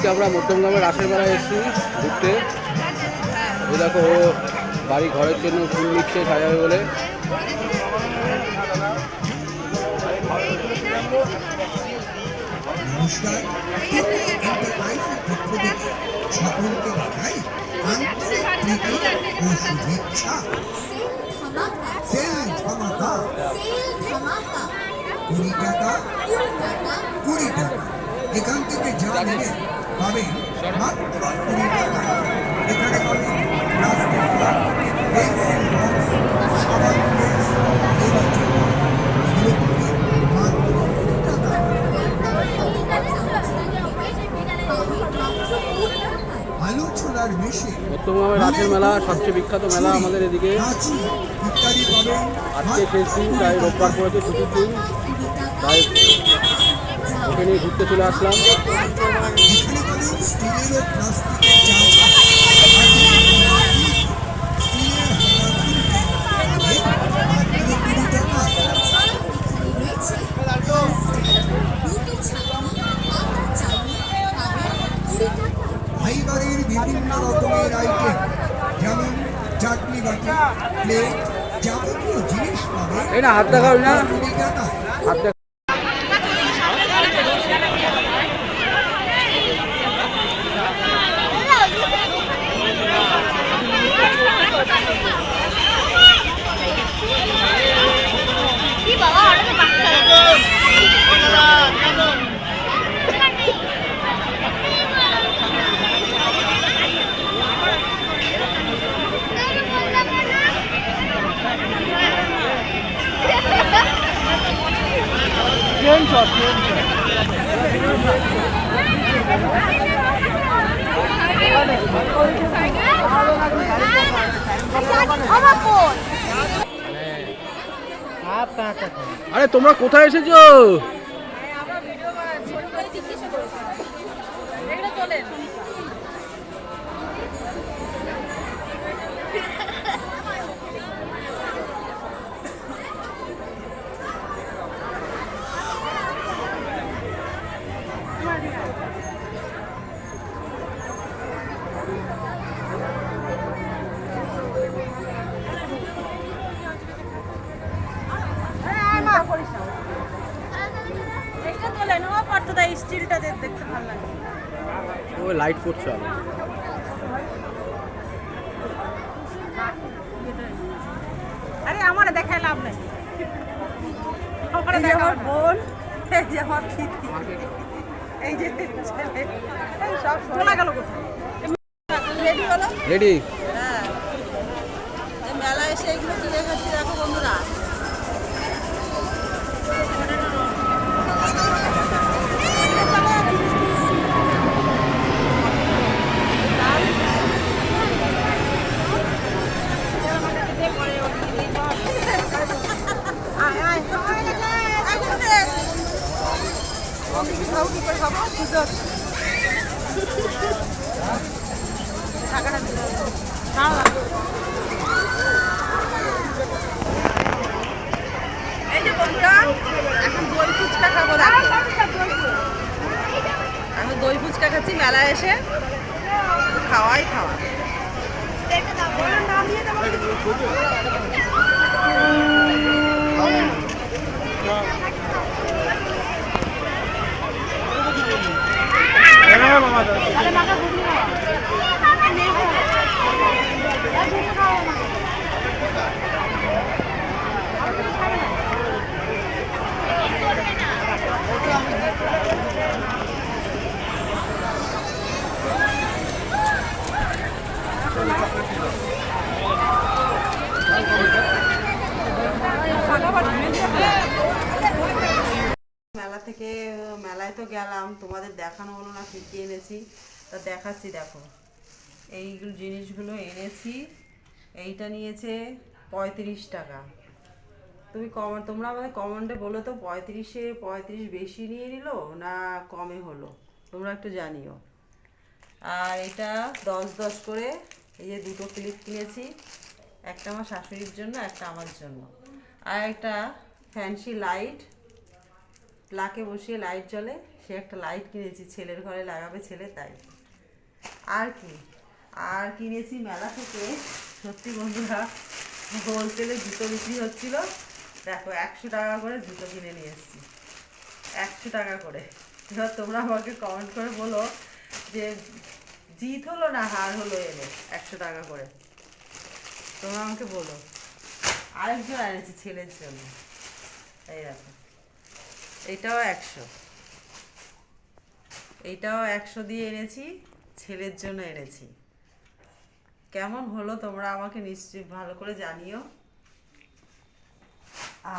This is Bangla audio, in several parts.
আজকে আমরা মধ্যমগ্রামের রাসের মেলায় এসেছি ঘুরতে। এই দেখো ও বাড়ি ঘরের জন্য ফুল নিচ্ছে সাজাবে বলে। নমস্কার, এন্টারপ্রাইজের পক্ষ থেকে সকলকে জানাই আন্তরিক প্রীতি ও শুভেচ্ছা। সেল ধামাকা 20 টাকা 20 টাকা, এখান থেকে যা নেবেন পাবেন মাত্র 20 টাকা। এখানে পাবেন প্লাস্টিক কাপ, পেন্সিল বক্স, সাবান পেস্ট, লেবু চাপা, এগুলো পাবেন মাত্র 20 টাকা। আলু ছোলার মেশিন, মধ্যমগ্রামের রাসের মেলা সবচেয়ে বিখ্যাত মেলা আমাদের এদিকে। ইত্যাদি পাবেন আজকে শেষ দিন, তাই রোববার পড়েছে ছুটির দিন, তাই ওকে নিয়ে ঘুরতে চলে আসলাম। এখানে পাবেন স্টিলের ও প্লাস্টিকের চামচ, স্টিলের মাত্র 20 টাকা। ফাইবারের বিভিন্ন রকমের আইটেম যেমন চাটনি বাটি, প্লেট, যাবতীয় জিনিস পাবেন এই না হাত দেখাও না, 20 টাকায়। হাত দেখা। আরে তোমরা কোথায় এসেছো? স্টিলটা দেখতে ভালো লাগে। ওই লাইট পড়ছে আলো। আরে আমার দেখায় লাভ নাই। আমার বোন, এই যে আমার দিদি, এই যে ছেলে, এই সব চলে গেল কোথায়? রেডি হলো? রেডি? হ্যাঁ, এই মেলা এসে এগুলো কিনে খাচ্ছি দেখো বন্ধুরা। এই যে বন্ধুরা, এখন দই ফুচকা খাবো। আমি দই ফুচকা খাচ্ছি মেলায় এসে, খাওয়াই খাওয়া। মেলা থেকে মেলায় তো গেলাম, তোমাদের দেখানো হলো না কি কি এনেছি, তা দেখাচ্ছি। দেখো এই জিনিসগুলো এনেছি। এইটা নিয়েছে 35 টাকা। তোমরা আমাদের কমেন্টে বলো তো, 35 বেশি নিয়ে নিল না কমে হলো, তোমরা একটু জানিও। আর এটা 10 করে, এই যে দুটো ক্লিপ কিনেছি, একটা আমার শাশুড়ির জন্য, একটা আমার জন্য। আর একটা ফ্যান্সি লাইট, প্লাকে বসিয়ে লাইট জ্বলে, সে একটা লাইট কিনেছি, ছেলের ঘরে লাগাবে ছেলে, তাই। আর কি, আর কিনেছি মেলা থেকে, সত্যি বন্ধুরা হোলসেলে জুতো বিক্রি হচ্ছিল, দেখো 100 টাকা করে জুতো কিনে নিয়ে এসেছি, 100 টাকা করে। এবার তোমরা আমাকে কমেন্ট করে বলো যে জিত হলো না হার হলো এনে 100 টাকা করে, তোমরা আমাকে বলো। আরেকজন এনেছি ছেলের জন্য, এই দেখো, এইটাও 100, এইটাও 100 দিয়ে এনেছি, ছেলের জন্য এনেছি। কেমন হলো তোমরা আমাকে নিশ্চয়ই ভালো করে জানিও।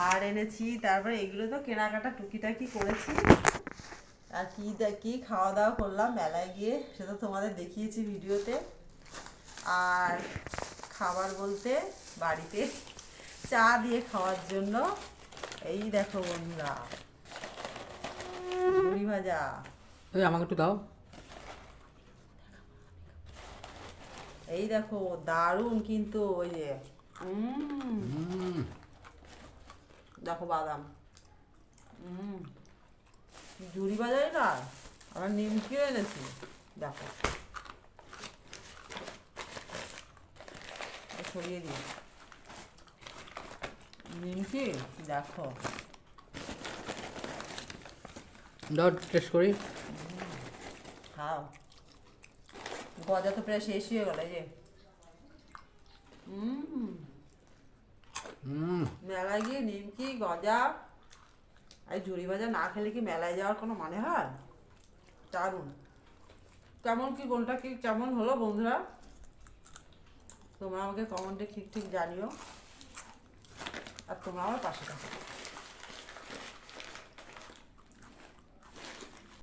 আর এনেছি, তারপরে এগুলো তো কেনাকাটা টুকিটাকি করেছি। আর কি খাওয়া দাওয়া করলাম মেলায় গিয়ে, সেটা তোমাদের দেখিয়েছি ভিডিওতে। আর খাবার বলতে বাড়িতে চা দিয়ে খাওয়ার জন্য এই দেখো বন্ধুরা, ঝুড়ি ভাজা। এই আমাকে একটু দাও। এই দেখো দারুণ কিন্তু, ওই যে দেখো বাদাম, ঝুড়ি ভাজা। এটা আবার নিমকিও এনেছি, দেখো ছড়িয়ে দিই নিমকি, দেখো দাও টেস্ট করি। খাও। গজা তো প্রায় শেষ হয়ে গেল, এই যে মেলায় গিয়ে নিমকি গজা আর ঝুড়ি ভাজা না খেলে কি মেলায় যাওয়ার কোনো মানে হয়? দারুণ। কেমন কি কোনটা কি কেমন হলো বন্ধুরা, তোমরা আমাকে কমেন্টে ঠিক জানিও। আর তোমরা আমার পাশে থাকো।